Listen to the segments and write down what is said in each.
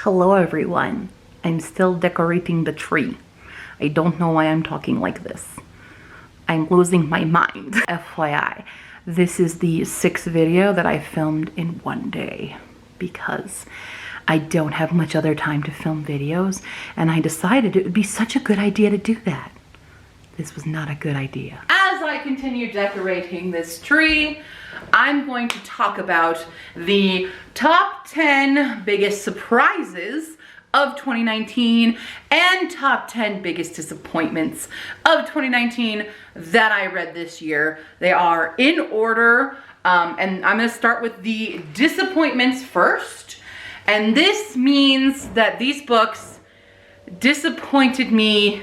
Hello everyone. I'm still decorating the tree. I don't know why I'm talking like this. I'm losing my mind. FYI, this is the sixth video that I filmed in one day because I don't have much other time to film videos, and I decided it would be such a good idea to do that. This was not a good idea. As I continue decorating this tree, I'm going to talk about the top 10 biggest surprises of 2019 and top 10 biggest disappointments of 2019 that I read this year. They are in order, and I'm gonna start with the disappointments first. And this means that these books disappointed me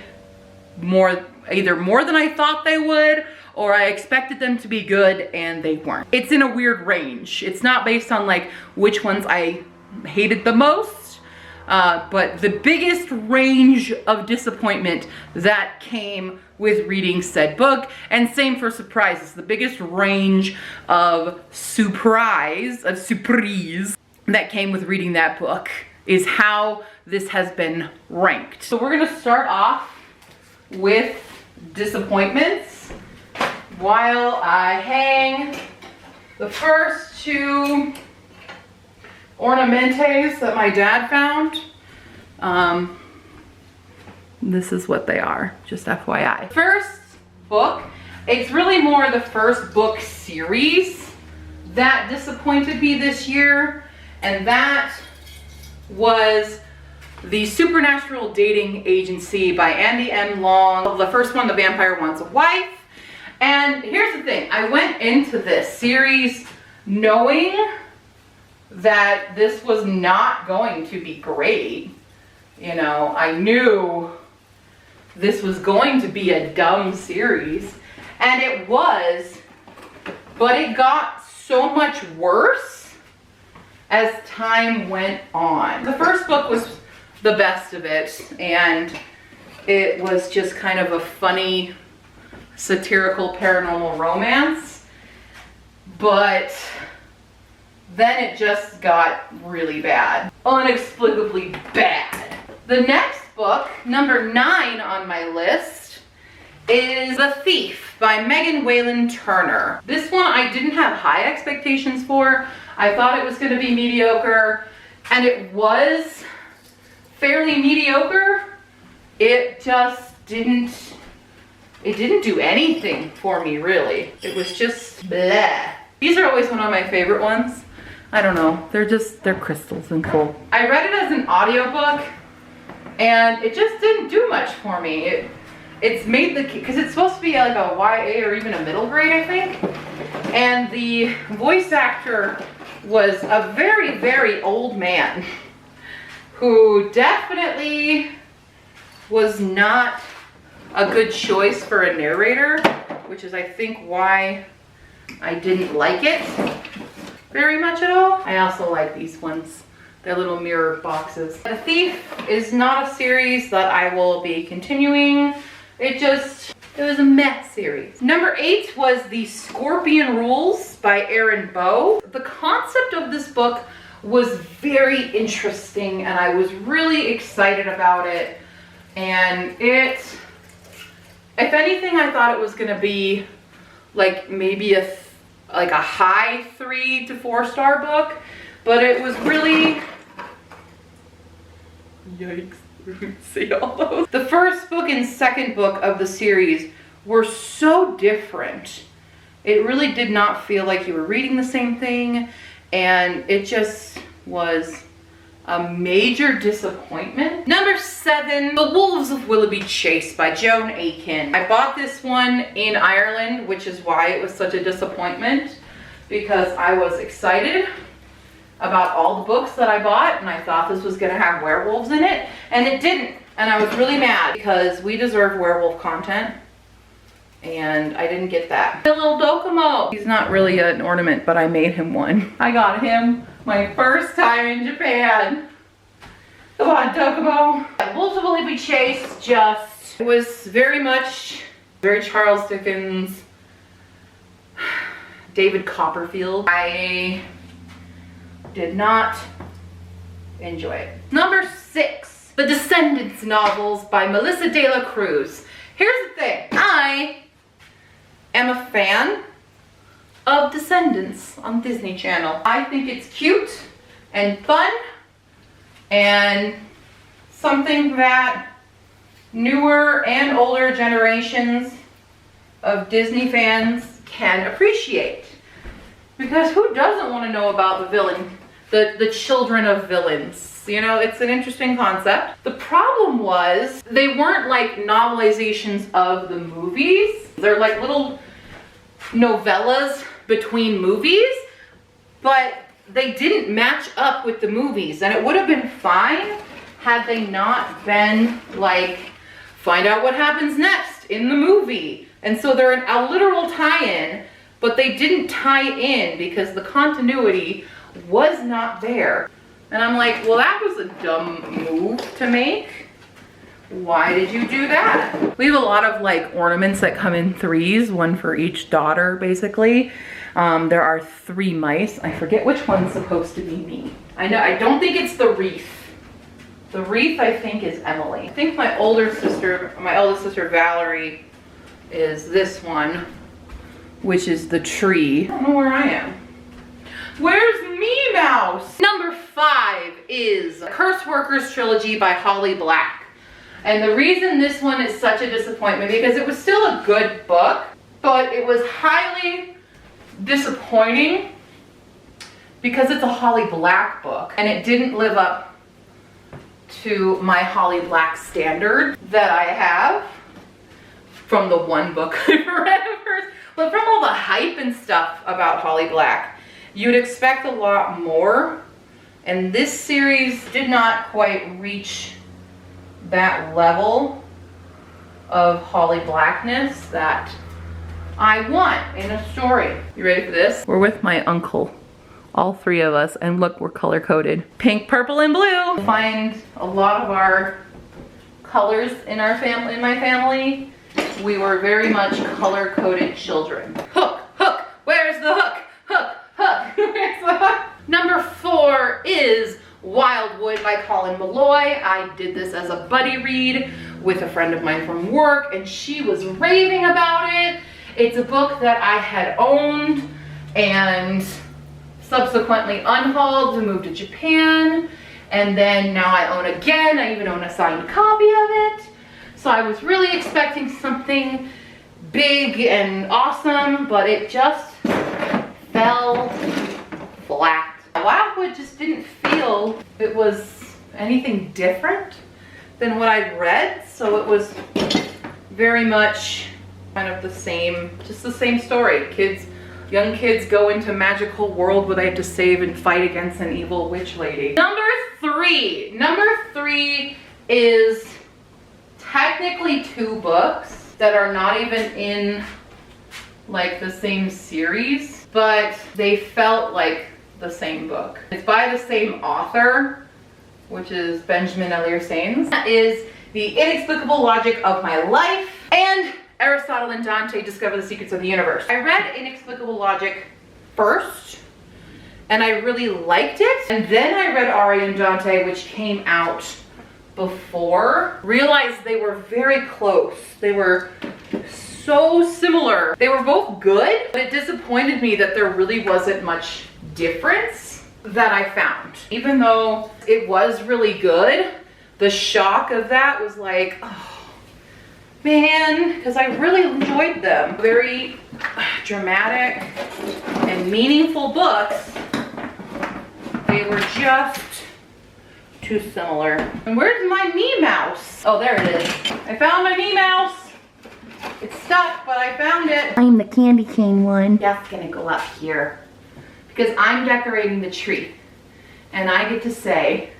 either more than I thought they would, or I expected them to be good and they weren't. It's in a weird range. It's not based on like which ones I hated the most, but the biggest range of disappointment that came with reading said book, and same for surprises. The biggest range of surprise that came with reading that book is how this has been ranked. So we're gonna start off with disappointments while I hang the first two ornamentes that my dad found. This is what they are, just FYI. First book, it's really more the first book series that disappointed me this year, and that was The Supernatural Dating Agency by Andy M. Long. The first one, The Vampire Wants a Wife. And here's the thing, I went into this series knowing that this was not going to be great. You know, I knew this was going to be a dumb series, and it was, but it got so much worse as time went on. The first book was the best of it, and it was just kind of a funny satirical paranormal romance, but then it just got really bad, inexplicably bad. The next book, number 9 on my list, is The Thief by Megan Whalen Turner. This one I didn't have high expectations for. I thought it was going to be mediocre, and it was fairly mediocre. It just didn't do anything for me, really. It was just bleh. These are always one of my favorite ones. I don't know, they're crystals and cool. I read it as an audiobook, and it just didn't do much for me. It's made because it's supposed to be like a YA or even a middle grade, I think. And the voice actor was a very, very old man who definitely was not a good choice for a narrator, which is I think why I didn't like it very much at all. I also like these ones. They're little mirror boxes. The Thief is not a series that I will be continuing. It was a meh series. Number 8 was The Scorpion Rules by Erin Bow. The concept of this book was very interesting, and I was really excited about it. And if anything, I thought it was gonna be like maybe a high 3 to 4 star book, but it was really, yikes, see all those. The first book and second book of the series were so different. It really did not feel like you were reading the same thing, and it just was a major disappointment. Number 7, The Wolves of Willoughby Chase by Joan Aiken. I bought this one in Ireland, which is why it was such a disappointment, because I was excited about all the books that I bought, and I thought this was gonna have werewolves in it, and it didn't. And I was really mad because we deserve werewolf content, and I didn't get that. The little Dokomo. He's not really an ornament, but I made him one. I got him my first time in Japan. Come on, Dokomo. Wolves of Willoughby Chase it was very Charles Dickens, David Copperfield. I did not enjoy it. Number 6, The Descendants novels by Melissa De La Cruz. Here's the thing, I am a fan of Descendants on Disney Channel. I think it's cute and fun and something that newer and older generations of Disney fans can appreciate. Because who doesn't want to know about the villain, the children of villains? You know, it's an interesting concept. The problem was they weren't like novelizations of the movies. They're like little novellas between movies, but they didn't match up with the movies, and it would have been fine had they not been like, find out what happens next in the movie. And so they're a literal tie-in, but they didn't tie in because the continuity was not there. And I'm like, well, that was a dumb move to make. Why did you do that? We have a lot of like ornaments that come in 3s, one for each daughter, basically. There are 3 mice. I forget which one's supposed to be me. I don't think it's the wreath. The wreath, I think, is Emily. I think my eldest sister Valerie, is this one, which is the tree. I don't know where I am. Where's Minnie Mouse? Number 5 is Curse Workers Trilogy by Holly Black. And the reason this one is such a disappointment, because it was still a good book, but it was highly disappointing because it's a Holly Black book and it didn't live up to my Holly Black standard that I have from the one book I've read of hers. But from all the hype and stuff about Holly Black, you'd expect a lot more. And this series did not quite reach that level of Holly Blackness that I want in a story. You ready for this? We're with my uncle, all 3 of us, and look, we're color coded. Pink, purple, and blue. Find a lot of our colors in our family, in my family. We were very much color coded children. Hook, hook, where's the hook? Hook, hook, where's the hook? Number 4 is Wildwood by Colin Malloy. I did this as a buddy read with a friend of mine from work, and she was raving about it. It's a book that I had owned and subsequently unhauled to move to Japan, and then now I own again. I even own a signed copy of it. So I was really expecting something big and awesome, but it just fell flat. Wildwood just didn't feel it was anything different than what I'd read, so it was very much kind of the same, just the same story. Young kids go into a magical world where they have to save and fight against an evil witch lady. Number 3 is technically 2 books that are not even in like the same series, but they felt like the same book. It's by the same author, which is Benjamin Elier-Sainz. That is The Inexplicable Logic of My Life and Aristotle and Dante Discover the Secrets of the Universe. I read Inexplicable Logic first, and I really liked it. And then I read Ari and Dante, which came out before. Realized they were very close. They were so similar. They were both good, but it disappointed me that there really wasn't much difference that I found. Even though it was really good, the shock of that was like, oh man, because I really enjoyed them. Very dramatic and meaningful books. They were just too similar. And where's my Minnie Mouse? Oh, there it is. I found my Minnie Mouse. It's stuck, but I found it. I'm the candy cane one. That's gonna go up here because I'm decorating the tree, and I get to say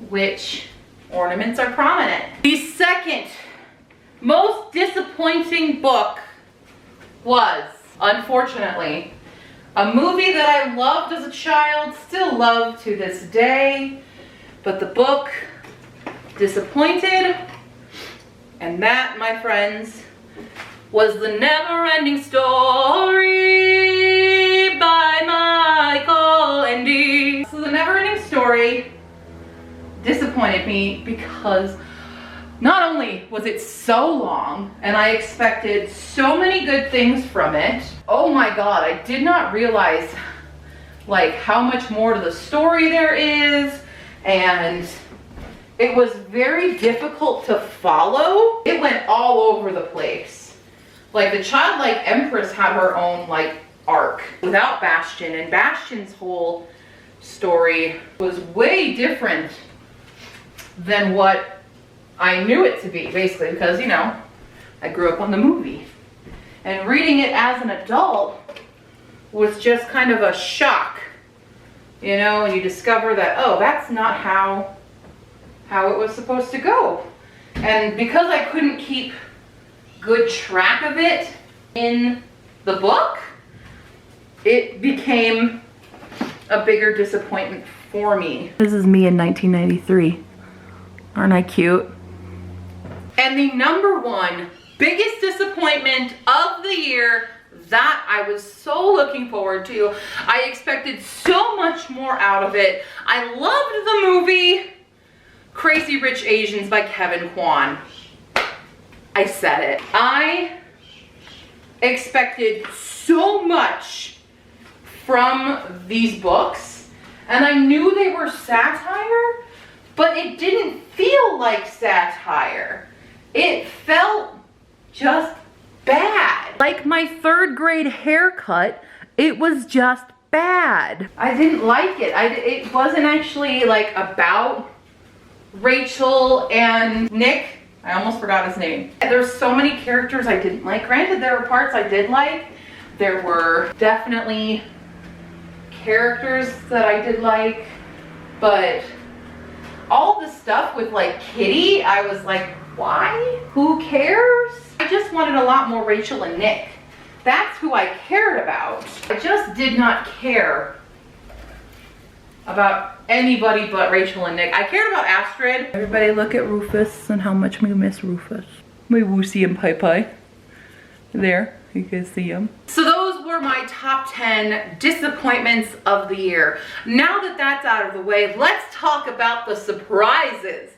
which ornaments are prominent. The second most disappointing book was, unfortunately, a movie that I loved as a child, still love to this day, but the book disappointed, and that, my friends, was The Never-Ending Story by Michael Ende. So The Never-Ending Story disappointed me because not only was it so long and I expected so many good things from it, oh my God, I did not realize like how much more to the story there is, and it was very difficult to follow. It went all over the place. Like the childlike empress had her own like arc without Bastion, and Bastion's whole story was way different than what I knew it to be, basically, because, you know, I grew up on the movie. And reading it as an adult was just kind of a shock, you know, and you discover that, oh, that's not how it was supposed to go. And because I couldn't keep good track of it in the book, it became a bigger disappointment for me. This is me in 1993. Aren't I cute? And the number one biggest disappointment of the year that I was so looking forward to. I expected so much more out of it. I loved the movie Crazy Rich Asians by Kevin Kwan. I said it. I expected so much from these books, and I knew they were satire, but it didn't feel like satire. It felt just bad. Like my 3rd grade haircut, it was just bad. I didn't like it. It wasn't actually like about Rachel and Nick. I almost forgot his name. There's so many characters I didn't like. Granted, there were parts I did like. There were definitely characters that I did like, but all the stuff with like Kitty, I was like, why? Who cares? I just wanted a lot more Rachel and Nick. That's who I cared about. I just did not care about anybody but Rachel and Nick. I cared about Astrid. Everybody look at Rufus and how much we miss Rufus. My Woosie and Pai Pai. There, you can see him. So those were my top 10 disappointments of the year. Now that that's out of the way, let's talk about the surprises.